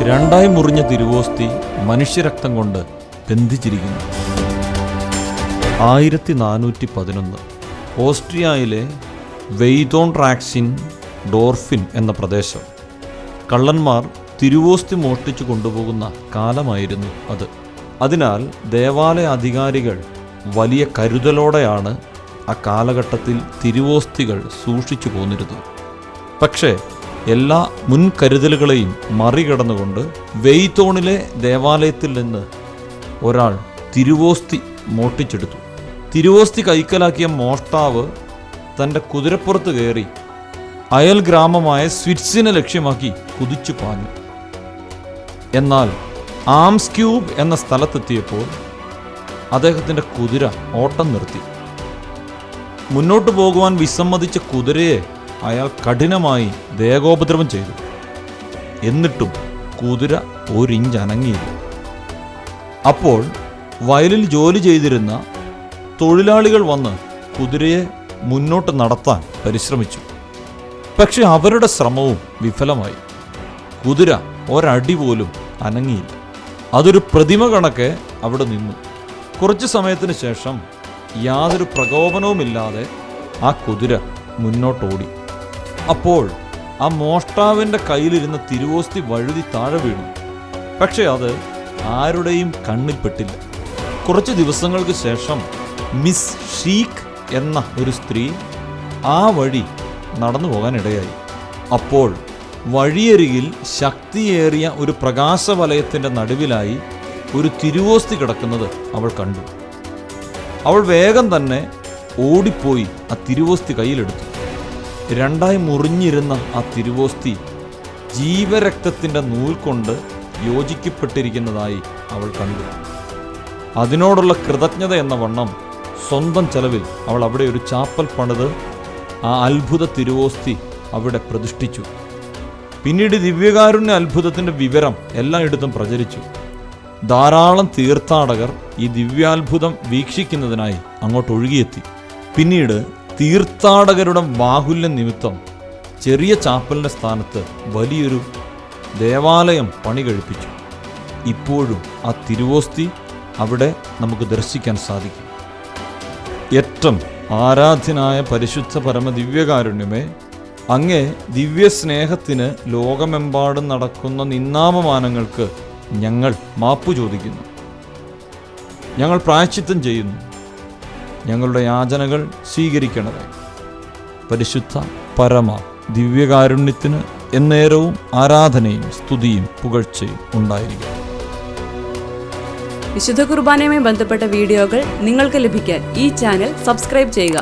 രണ്ടായി മുറിഞ്ഞ തിരുവോസ്തി മനുഷ്യരക്തം കൊണ്ട് ബന്ധിച്ചിരിക്കുന്നു. 1411 ഓസ്ട്രിയയിലെ വെയ്തോൺട്രാക്സിൻ ഡോർഫിൻ എന്ന പ്രദേശം. കള്ളന്മാർ തിരുവോസ്തി മോഷ്ടിച്ചു കൊണ്ടുപോകുന്ന കാലമായിരുന്നു അത്. അതിനാൽ ദേവാലയ അധികാരികൾ വലിയ കരുതലോടെയാണ് ആ കാലഘട്ടത്തിൽ തിരുവോസ്തികൾ സൂക്ഷിച്ചു പോന്നിരുന്നത്. പക്ഷേ എല്ലാ മുൻകരുതലുകളെയും മറികടന്നുകൊണ്ട് വെയ്തോണിലെ ദേവാലയത്തിൽ നിന്ന് ഒരാൾ തിരുവോസ്തി മോഷ്ടിച്ചെടുത്തു. തിരുവോസ്തി കൈക്കലാക്കിയ മോഷ്ടാവ് തൻ്റെ കുതിരപ്പുറത്ത് കയറി അയൽ ഗ്രാമമായ സ്വിറ്റ്സിനെ ലക്ഷ്യമാക്കി കുതിച്ചു പാഞ്ഞു. എന്നാൽ ആംസ്ക്യൂബ് എന്ന സ്ഥലത്തെത്തിയപ്പോൾ അദ്ദേഹത്തിൻ്റെ കുതിര ഓട്ടം നിർത്തി. മുന്നോട്ടു പോകുവാൻ വിസമ്മതിച്ച കുതിരയെ അയാൾ കഠിനമായി ദേഹോപദ്രവം ചെയ്തു. എന്നിട്ടും കുതിര ഒരിഞ്ച് അനങ്ങിയില്ല. അപ്പോൾ വയലിൽ ജോലി ചെയ്തിരുന്ന തൊഴിലാളികൾ വന്ന് കുതിരയെ മുന്നോട്ട് നടത്താൻ പരിശ്രമിച്ചു. പക്ഷെ അവരുടെ ശ്രമവും വിഫലമായി. കുതിര ഒരടി പോലും അനങ്ങിയില്ല. അതൊരു പ്രതിമ കണക്കെ അവിടെ നിന്നു. കുറച്ചു സമയത്തിന് ശേഷം യാതൊരു പ്രകോപനവുമില്ലാതെ ആ കുതിര മുന്നോട്ടോടി. അപ്പോൾ ആ മോഷ്ടാവിൻ്റെ കയ്യിലിരുന്ന തിരുവോസ്തി വഴുതി താഴെ വീണു. പക്ഷെ അത് ആരുടെയും കണ്ണിൽപ്പെട്ടില്ല. കുറച്ച് ദിവസങ്ങൾക്ക് ശേഷം മിസ് ഷീക്ക് എന്ന ഒരു സ്ത്രീ ആ വഴി നടന്നു പോകാനിടയായി. അപ്പോൾ വഴിയരികിൽ ശക്തിയേറിയ ഒരു പ്രകാശവലയത്തിൻ്റെ നടുവിലായി ഒരു തിരുവോസ്തി കിടക്കുന്നത് അവൾ കണ്ടു. അവൾ വേഗം തന്നെ ഓടിപ്പോയി ആ തിരുവോസ്തി കയ്യിലെടുത്തു. രണ്ടായി മുറിഞ്ഞിരുന്ന ആ തിരുവോസ്തി ജീവരക്തത്തിൻ്റെ നൂൽ കൊണ്ട് യോജിക്കപ്പെട്ടിരിക്കുന്നതായി അവൾ കണ്ടു. അതിനോടുള്ള കൃതജ്ഞത എന്ന വണ്ണം സ്വന്തം ചെലവിൽ അവൾ അവിടെ ഒരു ചാപ്പൽ പണിത് ആ അത്ഭുത തിരുവോസ്തി അവിടെ പ്രതിഷ്ഠിച്ചു. പിന്നീട് ദിവ്യകാരുണ്യ അത്ഭുതത്തിൻ്റെ വിവരം എല്ലായിടത്തും പ്രചരിച്ചു. ധാരാളം തീർത്ഥാടകർ ഈ ദിവ്യാത്ഭുതം വീക്ഷിക്കുന്നതിനായി അങ്ങോട്ട് ഒഴുകിയെത്തി. പിന്നീട് തീർത്ഥാടകരുടെ ബാഹുല്യം നിമിത്തം ചെറിയ ചാപ്പലിൻ്റെ സ്ഥാനത്ത് വലിയൊരു ദേവാലയം പണി കഴിപ്പിച്ചു. ഇപ്പോഴും ആ തിരുവോസ്തി അവിടെ നമുക്ക് ദർശിക്കാൻ സാധിക്കും. ഏറ്റവും ആരാധ്യനായ പരിശുദ്ധ പരമ ദിവ്യകാരുണ്യമേ, അങ്ങേ ദിവ്യസ്നേഹത്തിന് ലോകമെമ്പാടും നടക്കുന്ന നിന്നാപമാനങ്ങൾക്ക് ഞങ്ങൾ മാപ്പു ചോദിക്കുന്നു. ഞങ്ങൾ പ്രായശ്ചിത്തം ചെയ്യുന്നു. ഞങ്ങളുടെ യാചനകൾ സ്വീകരിക്കണമേ. പരിശുദ്ധ പരമ ദിവ്യകാരുണ്യത്തിന് എന്നേരവും ആരാധനയും സ്തുതിയും പുകഴ്ചയും ഉണ്ടായിരിക്കും. വിശുദ്ധ കുർബാനയുമായി ബന്ധപ്പെട്ട വീഡിയോകൾ നിങ്ങൾക്ക് ലഭിക്കാൻ ഈ ചാനൽ സബ്സ്ക്രൈബ് ചെയ്യുക.